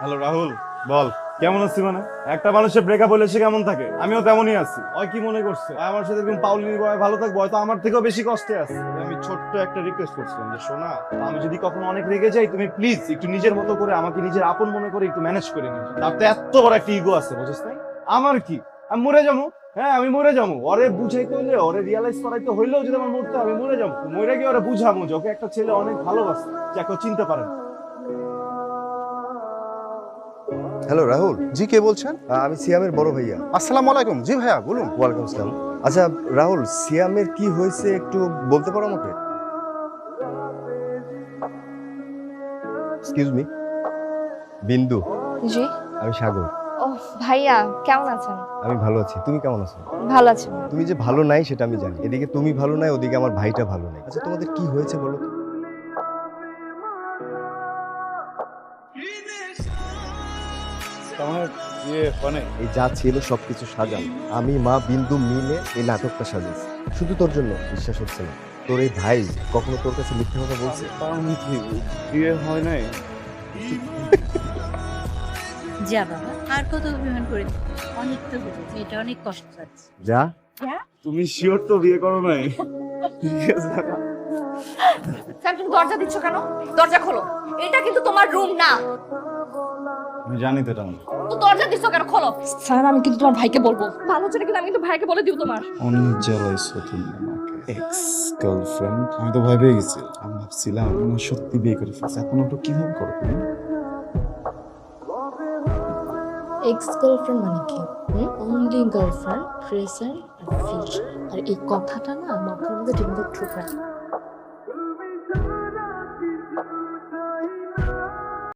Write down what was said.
Hello Rahul, বল কেমন আছিস? মানে একটা মানুষের ব্রেকআপ হলে সে কেমন থাকে, আমিও তেমনই আছি। ওই কি মনে করছে ওই আমার সাথে এরকম পাউলিনি বয় ভালো থাকবো? হয়তো আমার থেকেও বেশি কষ্টে আছে। আমি ছোট্ট একটা রিকোয়েস্ট করছিলাম যে শোনা, আমি যদি কখনো অনেক রেগে যাই, তুমি প্লিজ একটু নিজের মতো করে আমাকে নিজের আপন মনে করে একটু ম্যানেজ করে নিও। তার তো এত বড় একটা ইগো আছে, বুঝছিস না? আমার কি, আমি মরে যাবো। হ্যাঁ আমি মরে যাবো, ওরে বুঝাইতে হইলে, ওরে রিয়ালাইজ করাইতে হইলেও যদি আমার মরতে হবে, আমি মরে যাবো। মরে গিয়ে ওরে বুঝাবো যে ওকে একটা ছেলে অনেক ভালোবাসে, যাকে ও চিনতে পারে না। হ্যালো রাহুল। জি, কে বলছেন? আমি সিয়ামের বড় ভাইয়া। আসসালামু আলাইকুম। জি ভাইয়া বলুন। ওয়ালাইকুম আসসালাম। আচ্ছা রাহুল, সিয়ামের কি হয়েছে একটু বলতে পারো আমাকে? Excuse me. বিন্দু। জি। আমি সাগর। ও ভাইয়া, কেমন আছেন? আমি ভালো আছি, তুমি কেমন আছো? ভালো আছি। তুমি যে ভালো নাই সেটা আমি জানি। এদিকে তুমি ভালো নাই, ওদিকে আমার ভাইটা ভালো নাই। আচ্ছা তোমাদের কি হয়েছে বলো তো? আমার মানে এই যা ছিল সবকিছু সাজানো, আমি মা বিন্দু মিলে এই নাটকটা সাজিয়েছি শুধু তোর জন্য। বিশ্বাস হচ্ছে না? তোর এই ভাই কখনো তোর কাছে মিথ্যে কথা বলছে? আমি কি বিয়ে হয় নাই? যা বাবা, আর কত অভিমান করে দিবি? অনেক তো বুঝেছি, এটা অনেক কষ্ট পাচ্ছে। যা। তুমি শিওর তো বিয়ে করো নাই? ঠিক আছে। স্যার, তুমি দরজা দিচ্ছ কেন? দরজা খোলো, এটা কিন্তু তোমার রুম না। আমি জানি তো এটা না। তো দরজা দিচ্ছ কেন? খোলো। স্যার, আমি কিন্তু তোমার ভাইকে বলবো। ভালো ছেলে কিন্তু আমি কিন্তু ভাইকে বলে দিব তোমার। অনেক জ্বালাইছো তুমি আমাকে। এক্স গার্লফ্রেন্ড, আমি তো ভয় পেয়ে গেছি। আমি ভাবছিলাম আমি সত্যি বিয়ে করে ফেলছি। এখন ওটা কিভাবে করো তুমি? এক্স গার্লফ্রেন্ড মানে কি? অনলি গার্লফ্রেন্ড, প্রেজেন্ট আর ফিউচার। আর এই কথাটা না মাথার মধ্যে ঠিকমতো ঢুকে না।